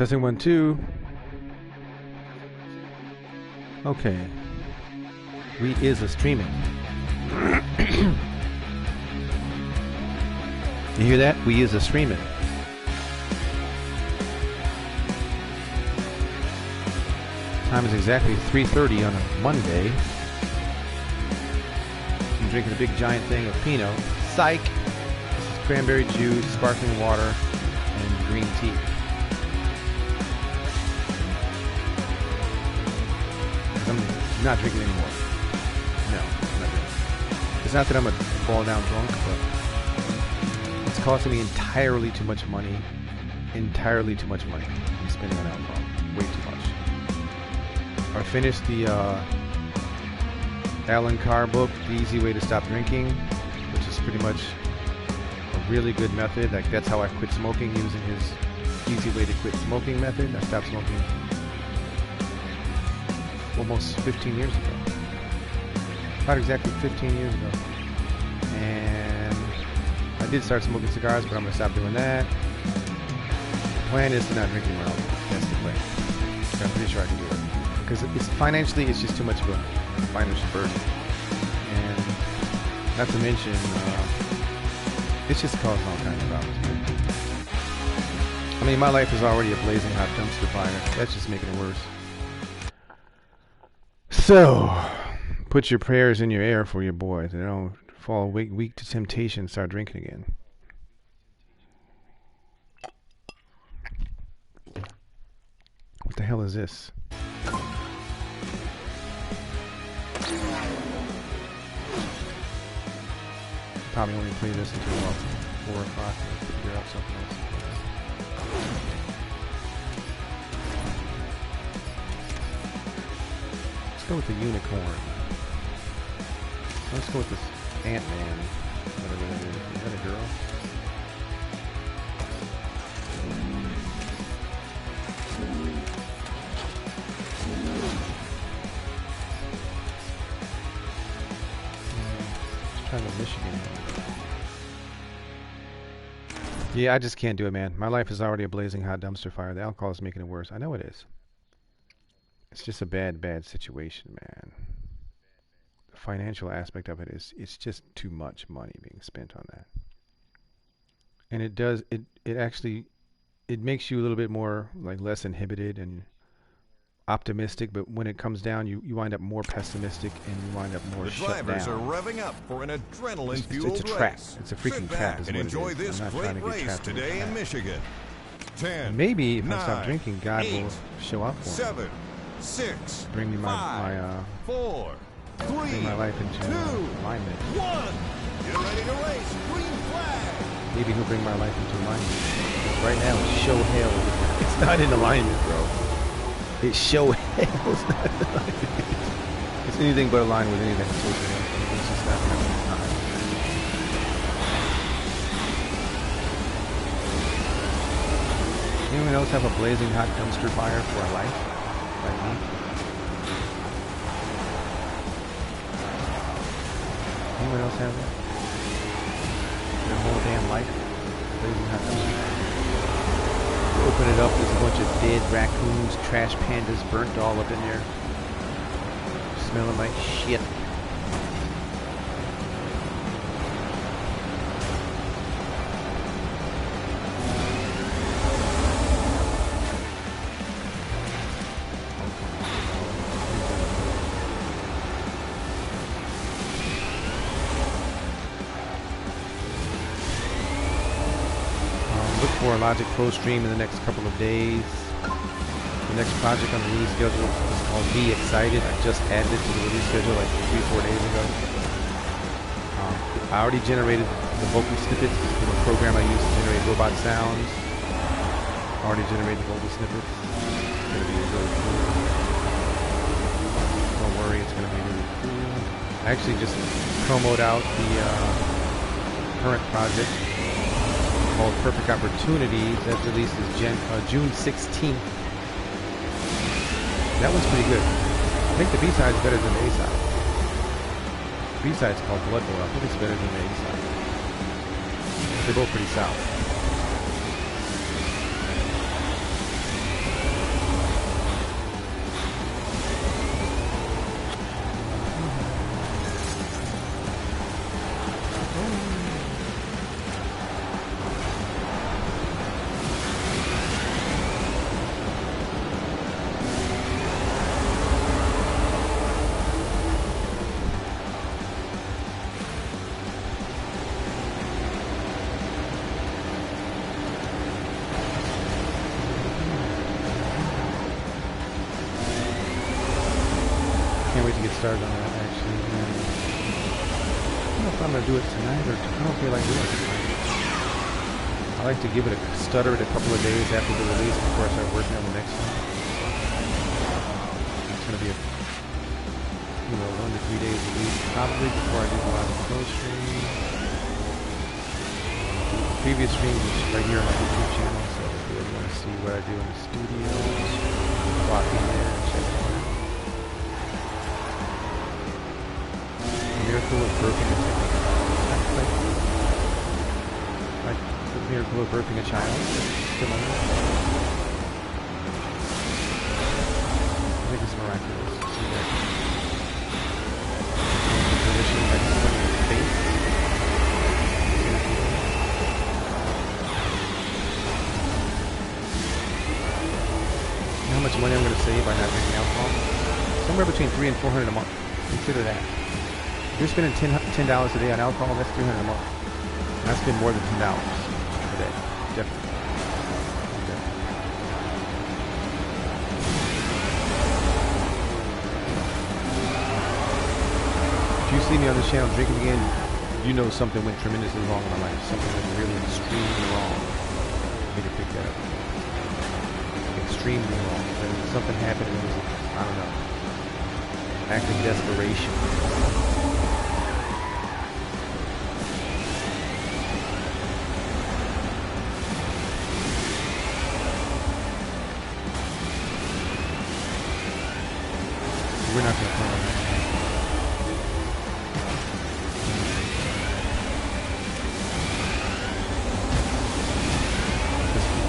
Testing 1, 2. Okay. We is a streaming. You hear that? We is a streaming. Time is exactly 3:30 on a Monday. I'm drinking a big giant thing of Pinot. Psych! This is cranberry juice, sparkling water, and green tea. I'm not drinking anymore. No, I'm not drinking. It's not that I'm a fall down drunk, but it's costing me entirely too much money. Entirely too much money I'm spending on alcohol. Way too much. I finished the Alan Carr book, The Easy Way to Stop Drinking, which is pretty much a really good method. Like, that's how I quit smoking, using his easy way to quit smoking method. I stopped smoking almost 15 years ago. About exactly 15 years ago. And I did start smoking cigars, but I'm going to stop doing that. The plan is to not drink anymore. That's the plan. So I'm pretty sure I can do it. Because it's financially, it's just too much of a financial burden. And not to mention, it's just causing all kinds of problems. I mean, my life is already a blazing hot dumpster fire. That's just making it worse. So, put your prayers in your air for your boy. They don't fall weak to temptation and start drinking again. What the hell is this? Probably only play this until about 4 o'clock to figure out something else. Let's go with the unicorn. Let's go with this Ant-Man. Whatever that is. Is that a girl? Let's try the Michigan one. Yeah, I just can't do it, man. My life is already a blazing hot dumpster fire. The alcohol is making it worse. I know it is. It's just a bad situation, man. The financial aspect of it is, it's just too much money being spent on that. And it does, it actually, it makes you a little bit more, like, less inhibited and optimistic, but when it comes down, you wind up more pessimistic and you wind up more shut down. The drivers are revving up for an adrenaline-fueled it's a trap. race. It's a freaking trap, is what it is. Enjoy this great race today in Michigan. 10, and maybe if 9, I stop drinking, God 8, will show up for 7, me. 6, Bring me 5, 4, 3, bring my life into 2, alignment. 1. Get ready to race. Green flag. Maybe he'll bring my life into alignment. Because right now, it's show hell. It's not in alignment, bro. It's show hell. It's not in alignment. It's anything but aligned with anything. It's just not happening. Anyone else have a blazing hot dumpster fire for a life? Like me? Anyone else have that? Their whole damn life? Blazing hot dumpster fire. Open it up, there's a bunch of dead raccoons, trash pandas burnt all up in there. Smelling like shit. For a Logic Pro stream in the next couple of days. The next project on the release schedule is called Be Excited. I just added it to the release schedule like 3-4 days ago. I already generated the vocal snippets from a program I use to generate robot sounds. I already generated vocal snippets. It's going to be really cool. Don't worry, it's going to be really cool. I actually just promoted out the current project called Perfect Opportunity that releases June 16th. That one's pretty good. I think the B-side's better than the A-side. The B-side's called Blood Boil. I think it's better than the A-side. They're both pretty south. to get started on that actually. I don't know if I'm gonna do it tonight or I don't feel like doing it tonight. I like to give it a stutter it a couple of days after the release before I start working on the next one. It's gonna be a 1 to 3 days a week probably before I do the live pro stream. Previous streams is right here on my YouTube channel, so if you really want to see what I do in the studio, walk in there and check it out. The miracle of birthing a like the miracle of birthing a child. Similar. I think it's miraculous. See that position like this on your face. How much money I'm going to save by not drinking alcohol? Somewhere between $300 and $400 a month. Consider that. If you're spending $10 a day on alcohol, that's $300 a month. I spend more than $10 a day. Definitely. If you see me on this channel drinking again, you know something went tremendously wrong in my life. Something went really extremely wrong. I need to pick that up. Extremely wrong. Something happened and it was, I don't know, act of desperation. We're not going to plan on that.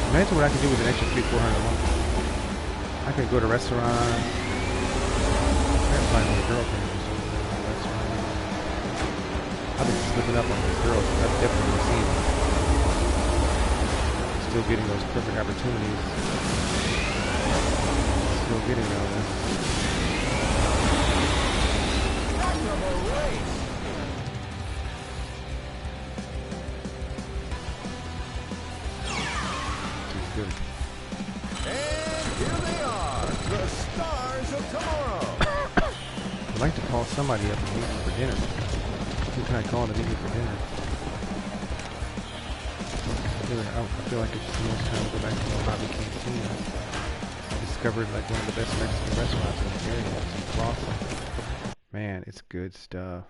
Imagine what I could do with an extra $300-400 a month. I could go to restaurants. I find a girlfriend or something. I've been slipping up on these girls. I've definitely seen them. Still getting those perfect opportunities. Still getting those. She's good. The stars of tomorrow. I'd like to call somebody up and meet me for dinner. Who can I call to meet me for dinner? I feel like it's the most time to go back to the hobby cantina. I discovered like one of the best Mexican restaurants in the area. It's awesome. Man, it's good stuff.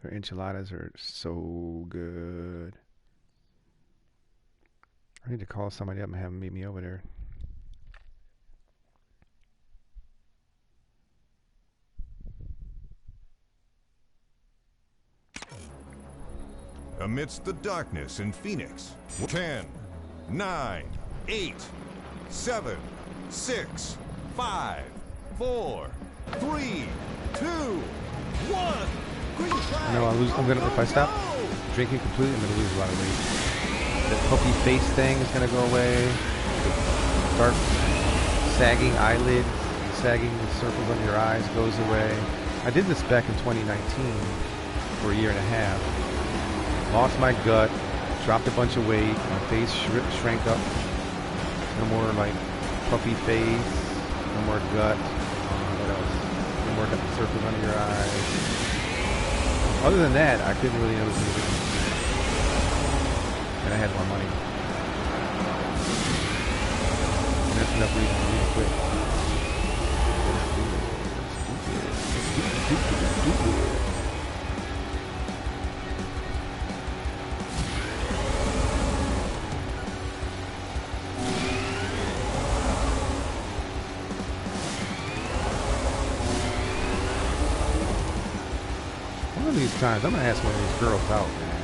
Their enchiladas are so good. I need to call somebody up and have them meet me over there. Amidst the darkness in Phoenix. 10, 9, 8, 7, 6, 5, 4, 3, 2, 1. Green flag. I know I'm gonna if I stop drinking completely, I'm gonna lose a lot of weight. The puffy face thing is gonna go away. The dark sagging eyelids, sagging circles under your eyes goes away. I did this back in 2019 for a year and a half. Lost my gut, dropped a bunch of weight, my face shrank up. No more like puffy face, no more gut. What else? No more circles under your eyes. Other than that, I couldn't really notice any difference. And I had more money. And that's enough reason for me to quit. Stupid. One of these times, I'm gonna ask one of these girls out, man.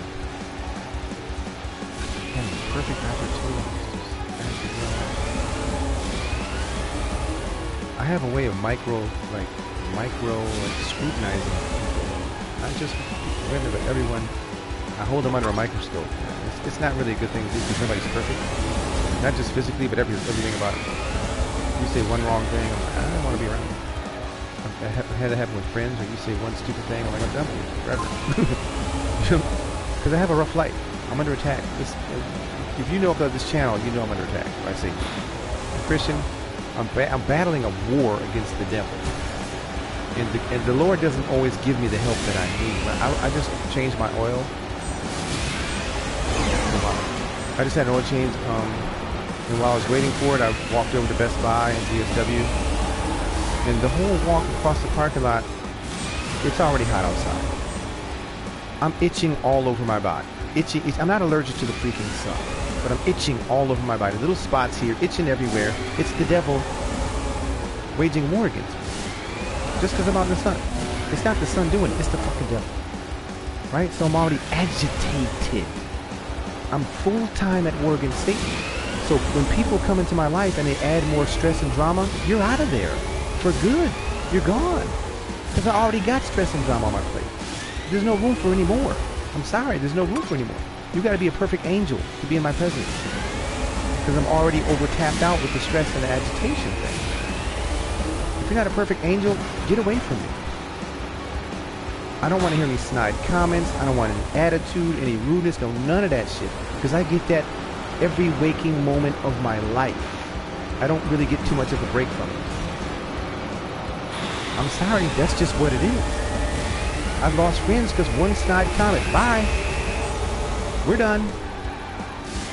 And the perfect opportunity to just ask a girl out. I have a way of micro scrutinizing people. Not just women, but everyone. I hold them under a microscope. It's not really a good thing to do because somebody's perfect. Not just physically, but everything about it. You say one wrong thing, I'm like, I don't want to be around you. I had it happen with friends, or you say one stupid thing, I'm like, I'm done with you forever. Because I have a rough life. I'm under attack. If you know about this channel, you know I'm under attack by Satan. I'm Christian. I'm battling a war against the devil. And the Lord doesn't always give me the help that I need. I just changed my oil. I just had an oil change. And while I was waiting for it, I walked over to Best Buy and DSW. And the whole walk across the parking lot, it's already hot outside. I'm itching all over my body. I'm not allergic to the freaking sun, but I'm itching all over my body. Little spots here, itching everywhere. It's the devil waging war against me. Just because I'm out in the sun. It's not the sun doing it, it's the fucking devil. Right? So I'm already agitated. I'm full-time at war against Satan. So when people come into my life and they add more stress and drama, you're out of there. For good. You're gone. Because I already got stress and drama on my plate. There's no room for any more. I'm sorry, there's no room for any more. You got to be a perfect angel to be in my presence. Because I'm already over-tapped out with the stress and the agitation thing. If you're not a perfect angel, get away from me. I don't want to hear any snide comments. I don't want any attitude, any rudeness, no, none of that shit. Because I get that every waking moment of my life. I don't really get too much of a break from it. I'm sorry, that's just what it is. I've lost friends because one snide comment. Bye. We're done.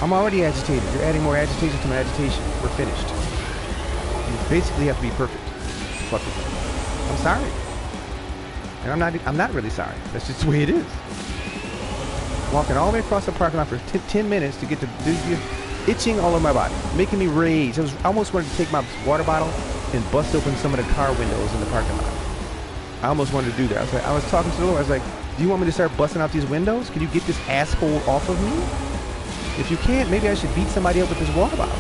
I'm already agitated. You're adding more agitation to my agitation. We're finished. You basically have to be perfect. Fuck with me. I'm sorry. And I'm not really sorry. That's just the way it is. Walking all the way across the parking lot for 10 minutes to get to itching all over my body, making me rage. I almost wanted to take my water bottle and bust open some of the car windows in the parking lot. I almost wanted to do that. I was talking to the Lord. I was like, do you want me to start busting out these windows? Can you get this asshole off of me? If you can't, maybe I should beat somebody up with this water bottle.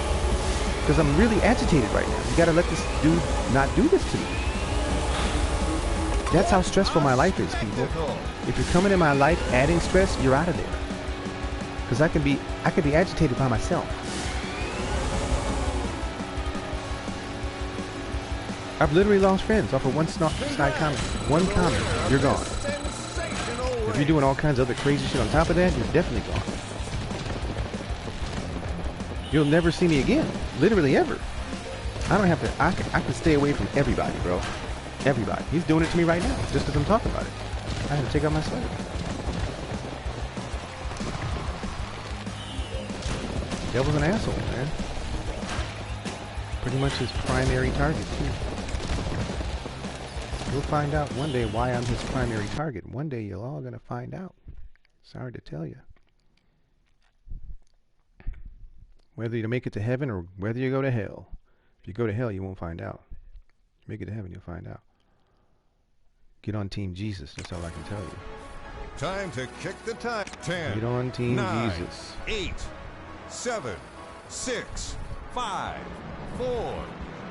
Because I'm really agitated right now. You got to let this dude not do this to me. That's how stressful my life is, people. If you're coming in my life adding stress, you're out of there. Because I can be agitated by myself. I've literally lost friends off of one snide comment. One comment, you're gone. If you're doing all kinds of other crazy shit on top of that, you're definitely gone. You'll never see me again. Literally ever. I don't have to, I can stay away from everybody, bro. Everybody. He's doing it to me right now, just because I'm talking about it. I had to take out my sweater. Devil's an asshole, man. Pretty much his primary target, too. You'll find out one day why I'm his primary target. One day you're all going to find out. Sorry to tell you. Whether you make it to heaven or whether you go to hell. If you go to hell, you won't find out. If you make it to heaven, you'll find out. Get on Team Jesus. That's all I can tell you. Time to kick the time. 10. Get on Team 9, Jesus. 8, 7, 6, 5, 4,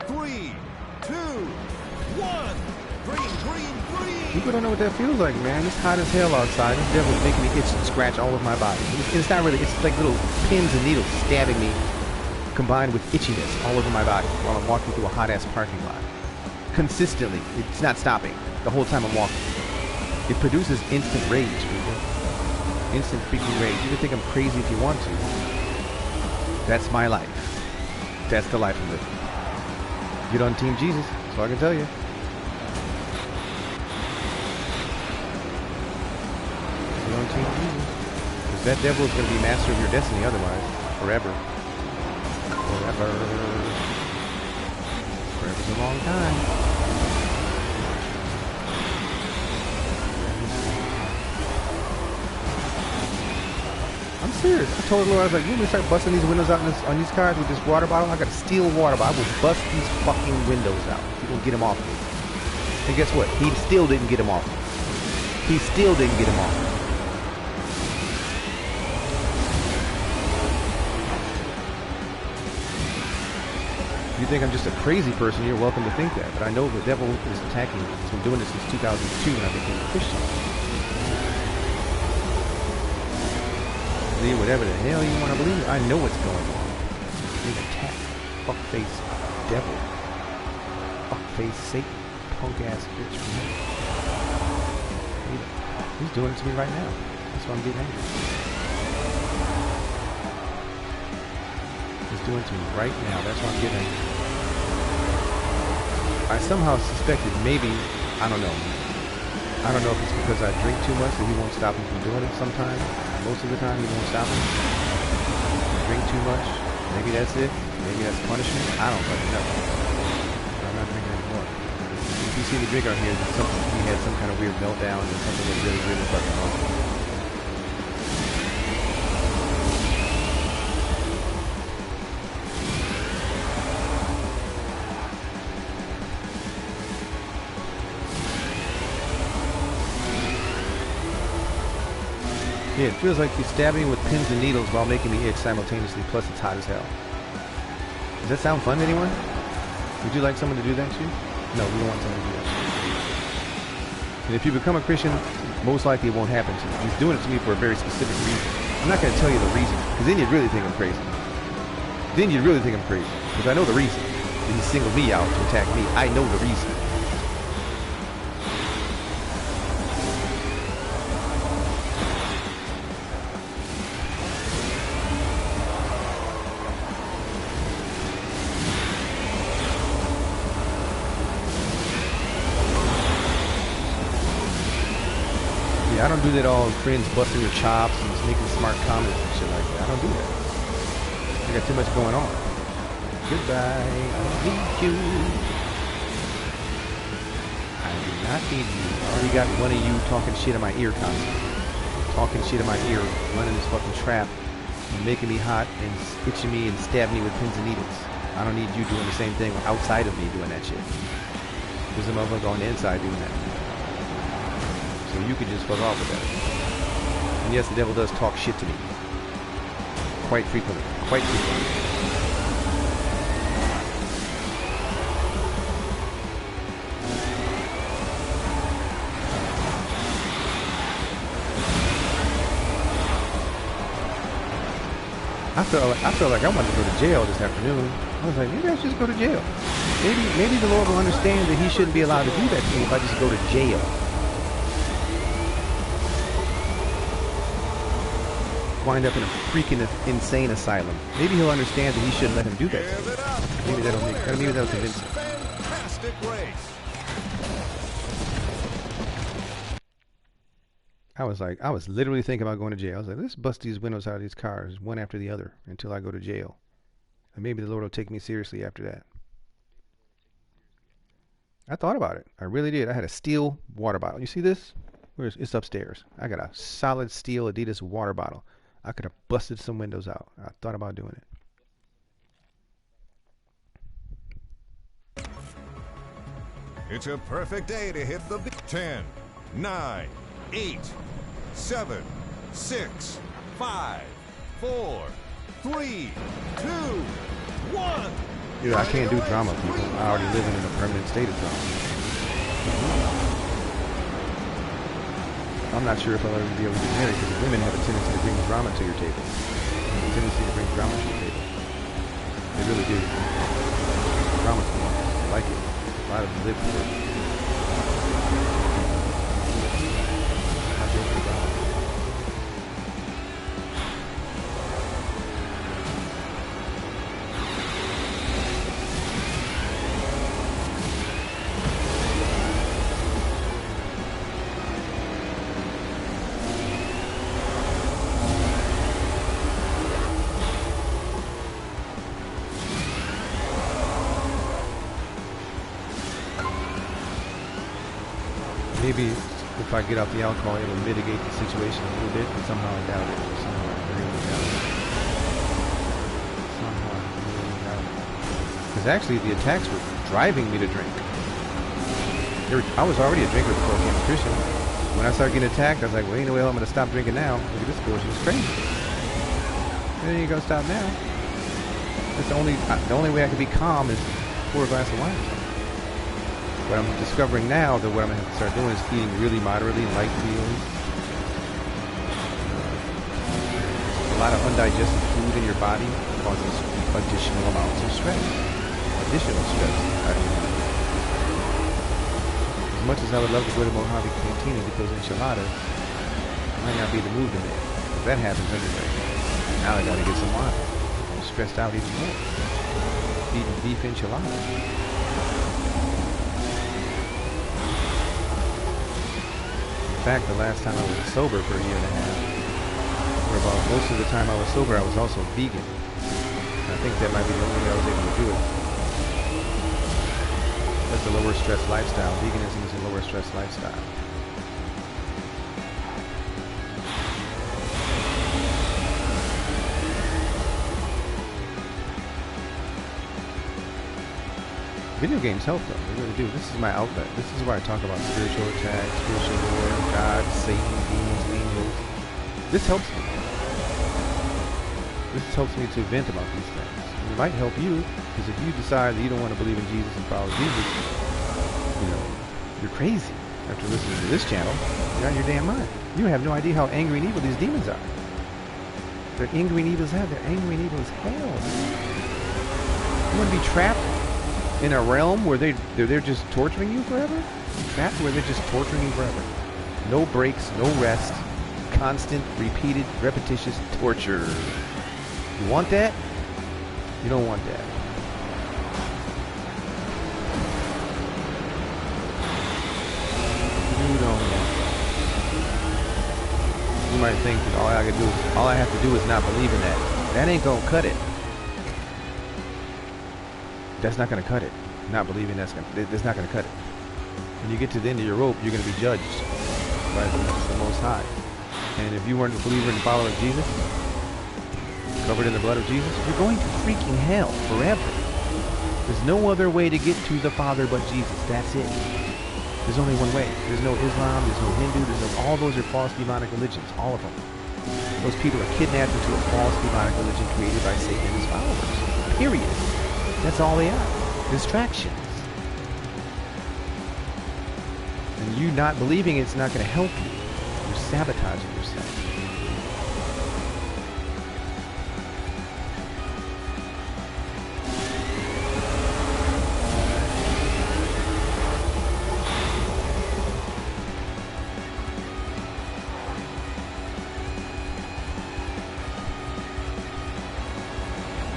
3, 2, 1. Green, green, green. People don't know what that feels like, man. It's hot as hell outside. This devil's making me itch and scratch all over my body. It's not really, it's like little pins and needles stabbing me, combined with itchiness all over my body while I'm walking through a hot-ass parking lot. Consistently. It's not stopping the whole time I'm walking. It produces instant rage, people. Instant freaking rage. You can think I'm crazy if you want to. That's my life. That's the life I'm living. Get on Team Jesus. That's all I can tell you. Get on Team Jesus. Because that devil is going to be master of your destiny otherwise. Forever. Forever. Forever's a long time. I'm serious. I told the Lord, I was like, you want me to start busting these windows out on these cars with this water bottle? I got a steel water bottle. I will bust these fucking windows out. He will get them off me. And guess what? He still didn't get them off me. He still didn't get them off me. If you think I'm just a crazy person, you're welcome to think that. But I know the devil is attacking me. He's been doing this since 2002 when I became a Christian. Believe whatever the hell you want to believe. I know what's going on. Being attacked. Fuckface devil. Fuckface Satan. Punk ass bitch. He's doing it to me right now. That's why I'm getting angry. He's doing it to me right now. That's why I'm getting angry. I somehow suspected maybe I don't know. I don't know if it's because I drink too much that he won't stop me from doing it sometimes. Most of the time he won't stop me. I drink too much. Maybe that's it. Maybe that's punishment. I don't fucking know. But I'm not drinking anymore. If you see me drink on here, it's something, he had some kind of weird meltdown or something that really, really fucking wrong. Yeah, it feels like you stab me with pins and needles while making me itch simultaneously, plus it's hot as hell. Does that sound fun to anyone? Would you like someone to do that to you? No, we don't want someone to do that. And if you become a Christian, most likely it won't happen to you. He's doing it to me for a very specific reason. I'm not going to tell you the reason, because then you'd really think I'm crazy. Then you'd really think I'm crazy, because I know the reason. He singled me out to attack me. I know the reason. I don't do that all friends busting your chops and just making smart comments and shit like that. I don't do that. I got too much going on. Goodbye. I don't need you. I do not need you. I already got one of you talking shit in my ear constantly. Talking shit in my ear, running this fucking trap, and making me hot and itching me and stabbing me with pins and needles. I don't need you doing the same thing outside of me doing that shit. There's a motherfucker on the inside doing that. So you can just fuck off with that. And yes, the devil does talk shit to me. Quite frequently. Quite frequently. I felt like I wanted to go to jail this afternoon. I was like, maybe I should just go to jail. Maybe the Lord will understand that he shouldn't be allowed to do that to me if I just go to jail. Wind up in a freaking insane asylum. Maybe he'll understand that he shouldn't let him do that. Maybe that'll convince him. Fantastic race. I was literally thinking about going to jail. I was like, let's bust these windows out of these cars one after the other until I go to jail. And maybe the Lord will take me seriously after that. I thought about it. I really did. I had a steel water bottle. You see this? It's upstairs. I got a solid steel Adidas water bottle. I could have busted some windows out. I thought about doing it. It's a perfect day to hit the 10, 9, 8, 7, 6, 5, 4, 3, 2, 1. Dude, I can't do drama, people. I already live in a permanent state of drama. I'm not sure if I'll ever be able to get married because women have a tendency to bring drama to your table. They have a tendency to bring drama to your table. They really do. Drama's fun. I like it. A lot of them live for it. I feel for drama. Maybe if I get off the alcohol, it'll mitigate the situation a little bit, but somehow I doubt it. Somehow I really doubt it. Somehow I really doubt it. Because actually, the attacks were driving me to drink. I was already a drinker before I became a Christian. When I started getting attacked, I was like, well, ain't no way I'm going to stop drinking now. Look at this girl, she's crazy. And then you going to stop now. That's the only way I can be calm is pour a glass of wine or something. What I'm discovering now that what I'm going to have to start doing is eating really moderately, light meals. A lot of undigested food in your body causes additional amounts of stress. Additional stress. As much as I would love to go to Mojave Cantina and get those enchiladas, I might not be the mood today. That happens anyway. Now I got to get some wine. I'm stressed out even more. Eating beef enchiladas. fact, the last time I was sober for a year and a half, for about most of the time I was sober, I was also vegan. I think that might be the only way I was able to do it. That's a lower stress lifestyle. Veganism is a lower stress lifestyle. Video games help though, they really do. This is my outlet. This is where I talk about spiritual attack, spiritual war, God, Satan, demons, angels. This helps me. This helps me to vent about these things. And it might help you, because if you decide that you don't want to believe in Jesus and follow Jesus, you know, you're crazy after listening to this channel. You're out of your damn mind. You have no idea how angry and evil these demons are. They're angry and evil as hell. They're angry and evil as hell. You want to be trapped in a realm where they're just torturing you forever? Trapped where they're just torturing you forever. No breaks, no rest. Constant, repeated, repetitious torture. You want that? You don't want that. You don't want that. You might think that all I have to do is not believe in that. That ain't gonna cut it. That's not going to cut it. Not believing that's not going to cut it. When you get to the end of your rope, you're going to be judged by the Most High. And if you weren't a believer and follower of Jesus, covered in the blood of Jesus, you're going to freaking hell forever. There's no other way to get to the Father but Jesus. That's it. There's only one way. There's no Islam, there's no Hindu, all those are false demonic religions. All of them. Those people are kidnapped into a false demonic religion created by Satan and his followers. Period. That's all they are. Distractions. And you not believing it's not going to help you. You're sabotaging yourself.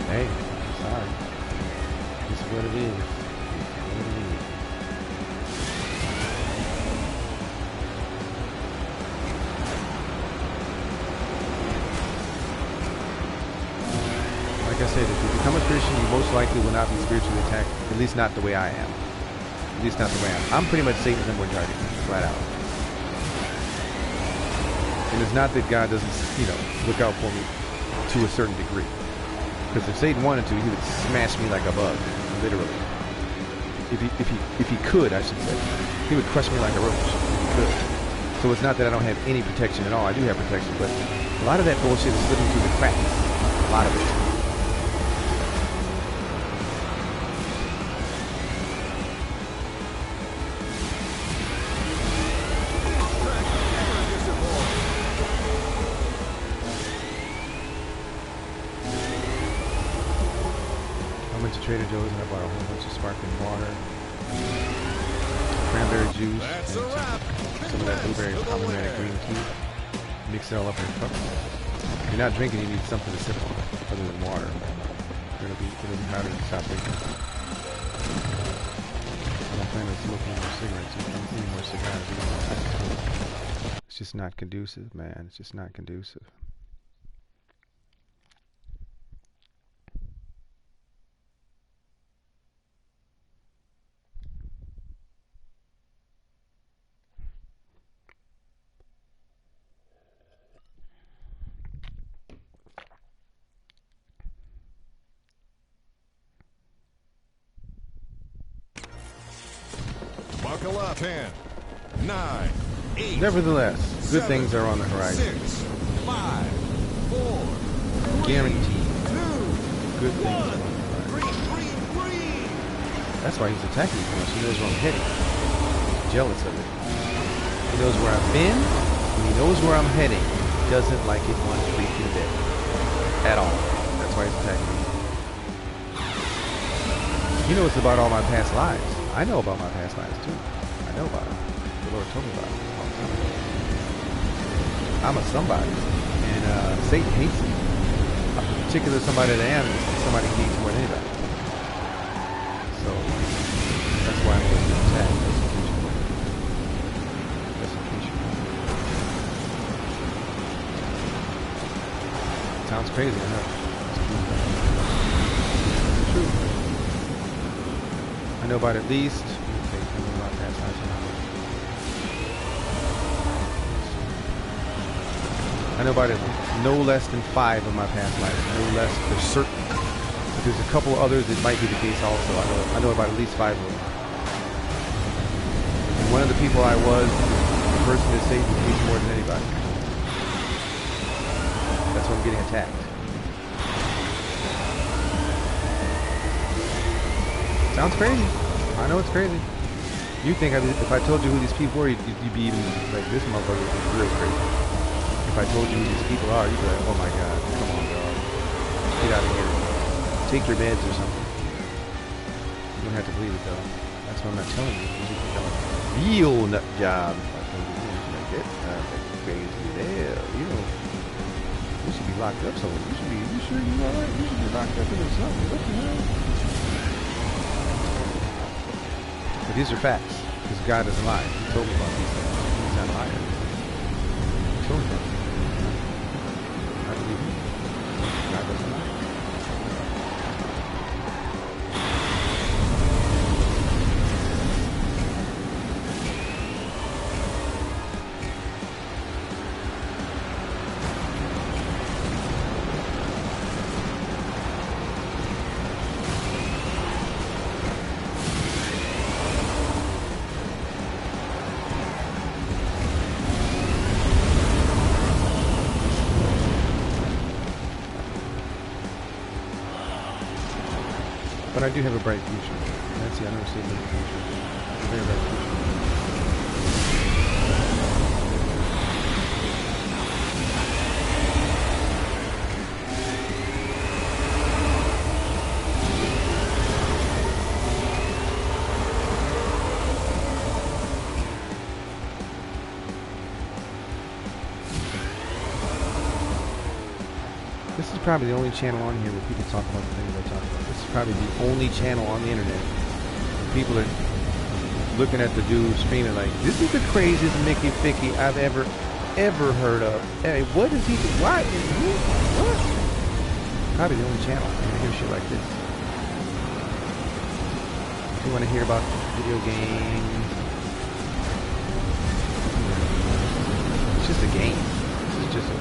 Hey, sorry. It's what it is. Like I said, if you become a Christian, you most likely will not be spiritually attacked. At least not the way I am. At least not the way I am. I'm pretty much Satan's number one target, flat out. And it's not that God doesn't, look out for me to a certain degree. Because if Satan wanted to, he would smash me like a bug, literally. If he could, I should say, he would crush me like a roach. If he could. So it's not that I don't have any protection at all. I do have protection, but a lot of that bullshit is slipping through the cracks. A lot of it. Trader Joe's and I bought a whole bunch of sparkling water, cranberry juice, and some of that blueberry pomegranate green tea. Mix it all up in a cup. If you're not drinking, you need something to sip on other than water. It'll be harder to stop drinking. I don't plan on smoking more cigarettes. Any more cigars. It's just not conducive, man. It's just not conducive. Buckle up. 10, 9, 8. Nevertheless, good things are on the horizon. 6, 5, 4, Guaranteed. 2, Good things are on the horizon. That's why he's attacking me so much. He knows where I'm heading. He's jealous of it. He knows where I've been, and he knows where I'm heading. He doesn't like it one freaking bit. At all. That's why he's attacking me. He knows about all my past lives. I know about my past lives too. I know about it. The Lord told me about it all the time. I'm a somebody. And Satan hates me. A particular somebody that I am is somebody he hates more than anybody. So that's why I'm going to attack. Persecution. crazy, I know. It's true. I know about at least. Okay, I know about past lives. I know about it, no less than 5 of my past lives. No less, for certain. But there's a couple others that might be the case also. I know about at least 5 of them. And one of the people I was, the person that saved me more than anybody. That's why I'm getting attacked. Sounds crazy. I know it's crazy. You think if I told you who these people were, you'd be even like, this motherfucker is real crazy. If I told you who these people are, you'd be like, oh my god, come on, dog. Get out of here. Take your meds or something. You don't have to believe it, though. That's what I'm not telling you. You think I'm a real nut job. If I told you, you'd be like, that's crazy there. You should be locked up somewhere. You sure you alright? You should be locked up into something. What the hell? But these are facts. Because God doesn't lie. He told me about these things. He's not lying. He told me about these things. I believe him. God doesn't lie. But I do have a bright future. That's it. I never see a bright future. A very bright future. This is probably the only channel on here where people talk about the things I talk about. This is probably the only channel on the internet where people are looking at the dude screaming like, this is the craziest Mickey Ficky I've ever heard of. Hey, what is he? Why? What? Probably the only channel where you hear shit like this. If you want to hear about video games, it's just a game. This is just a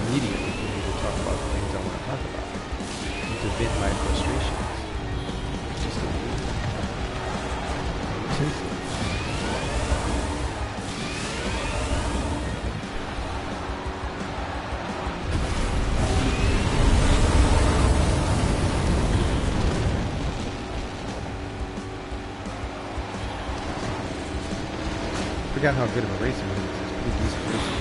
medium for me to talk about the things I want to talk about. To vent my frustrations. It's just a medium. Forgot how good of a racer he is. He's pretty decent racer.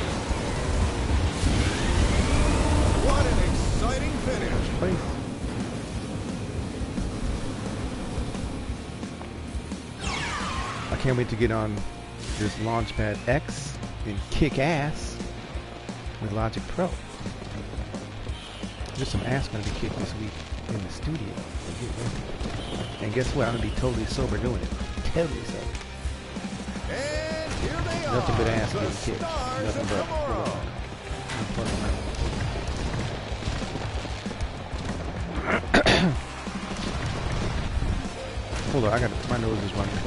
What an exciting finish! Place. I can't wait to get on this Launchpad X and kick ass with Logic Pro. There's some ass gonna be kicked this week in the studio. And guess what? I'm gonna be totally sober doing it. Totally sober. And here they Nothing are, but ass the getting kicked. stars Nothing of but. tomorrow. Hold on, my nose is running.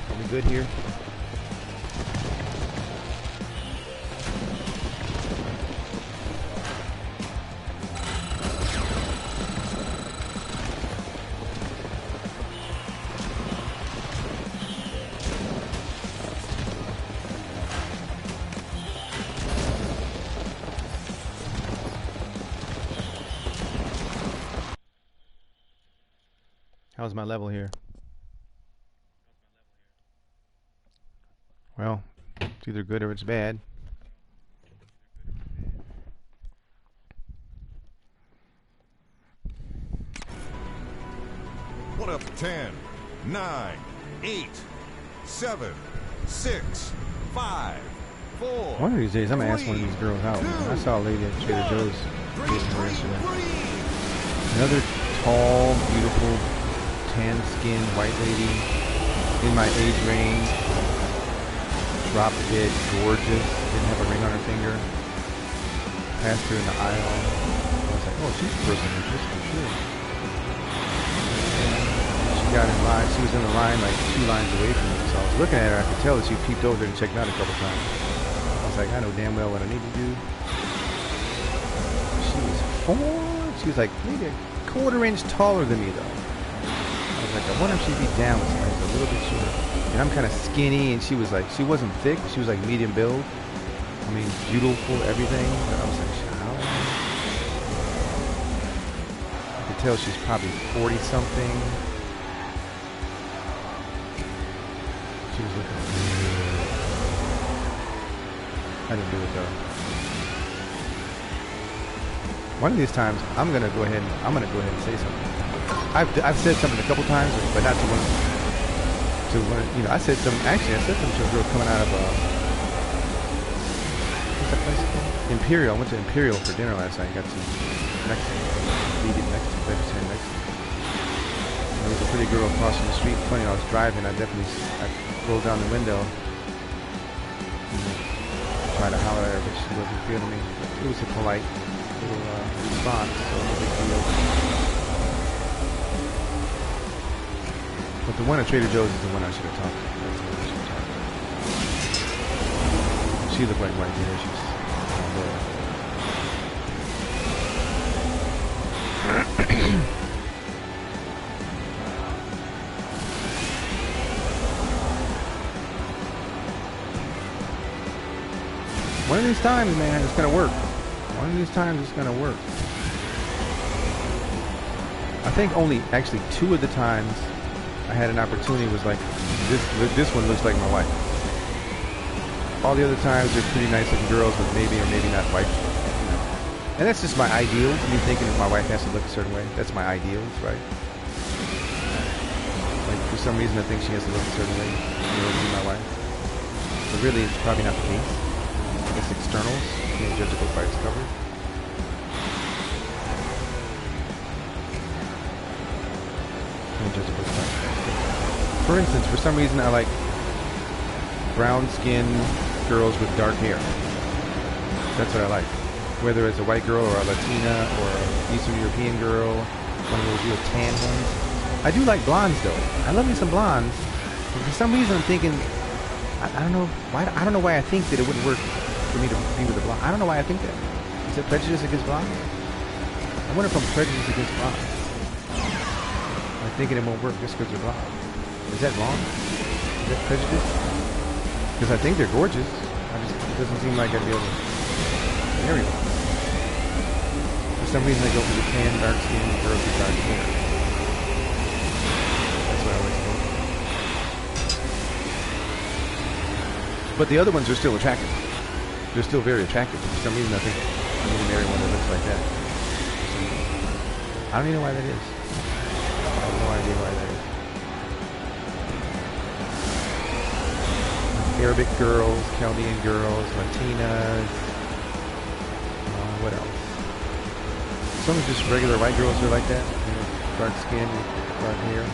Are we good here? How's my level here? Well, it's either good or it's bad. 10, 9, 8, 7, 6, 5, 4. One of these days, I'm gonna ask one of 3, these girls out. 2, I saw a lady at Trader 1. Joe's Breathe, dating her breathe, yesterday. breathe. Another tall, beautiful, tan-skinned white lady in my age range. Drop dead, gorgeous. Didn't have a ring on her finger. Passed her in the aisle. I was like, oh, she's a person of interest for sure. She got in line. She was in the line like 2 lines away from me. So I was looking at her. I could tell that she peeped over and checked out a couple times. I was like, I know damn well what I need to do. She was 4. She was like maybe a quarter-inch taller than me though. I was like, I wonder if she'd be down with somebody a little bit shorter. And I'm kind of skinny, and she was like, she wasn't thick. She was like medium build. I mean, beautiful, everything. But I was like, how? I could tell she's probably 40-something. She was looking good. I didn't do it though. One of these times, I'm gonna go ahead and say something. I've said something a couple times, but not to one. You know, I said something to a girl coming out of what's that place called? Imperial. I went to Imperial for dinner last night. Got some Mexican, vegan Mexican, vegetarian Mexican. And there was a pretty girl crossing the street. Funny, I was driving. I rolled down the window. Tried to holler at her, but she wasn't feeling me. It was a polite little response, so no big deal. But the one at Trader Joe's is the one I should have talked to. That's the one I should have talked to. She looked like white hair. She's one of these times, man, it's gonna work. One of these times, it's gonna work. I think only actually 2 of the times I had an opportunity was like this one looks like my wife. All the other times they're pretty nice looking girls with maybe or maybe not wife. You know. And that's just my ideals. Me thinking that my wife has to look a certain way. That's my ideals, right? Like for some reason I think she has to look a certain way in order to be my wife. But really it's probably not the case. It's externals. You can't judge a book by its cover. For instance, for some reason I like brown-skinned girls with dark hair. That's what I like. Whether it's a white girl or a Latina or an Eastern European girl, one of those real tan ones. I do like blondes though. I love me some blondes. But for some reason I'm thinking, I don't know why. I don't know why I think that it wouldn't work for me to be with a blonde. I don't know why I think that. Is it prejudice against blondes? I wonder if I'm prejudiced against blondes. I'm thinking it won't work just because they're blonde. Is that wrong? Is that prejudice? Because I think they're gorgeous. It doesn't seem like I'd be able to marry one. For some reason I go for the tan, dark skin girls with dark hair. That's what I always go for. But the other ones are still attractive. They're still very attractive. For some reason I think I'm going to marry one that looks like that. I don't even know why that is. I have no idea why that is. Arabic girls, Chaldean girls, Latinas, what else? Some just regular white girls are like that, you know, dark skin, dark hair.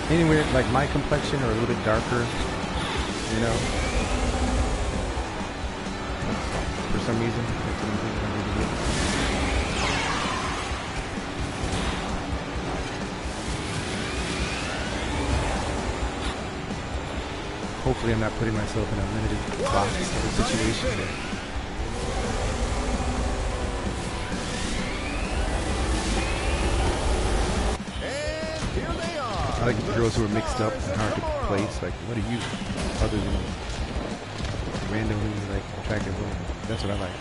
Anywhere like my complexion or a little bit darker, you know. For some reason, that's what I'm thinking I need to do. Hopefully I'm not putting myself in a limited box of a situation there. And here they are. I like girls who are mixed up and hard to place. Like, what are you other than randomly like attractive women? That's what I like.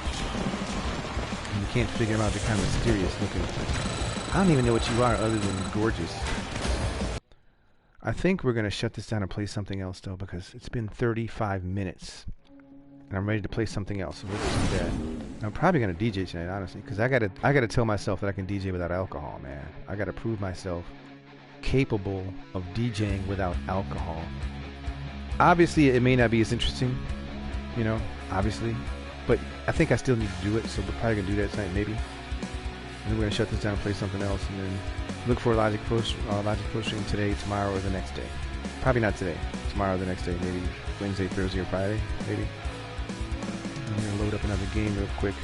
And you can't figure them out. They're kind of mysterious looking. I don't even know what you are other than gorgeous. I think we're going to shut this down and play something else, though, because it's been 35 minutes. And I'm ready to play something else. So let's do that. I'm probably gonna DJ tonight, honestly, because I gotta tell myself that I can DJ without alcohol, man. I gotta prove myself capable of DJing without alcohol. Obviously, it may not be as interesting, you know, obviously, but I think I still need to do it, so we're probably gonna do that tonight, maybe. And then we're gonna shut this down and play something else, and then look for Logic posting today, tomorrow, or the next day. Probably not today. Tomorrow, or the next day, maybe Wednesday, Thursday, or Friday, maybe. I'm gonna load up another game real quick.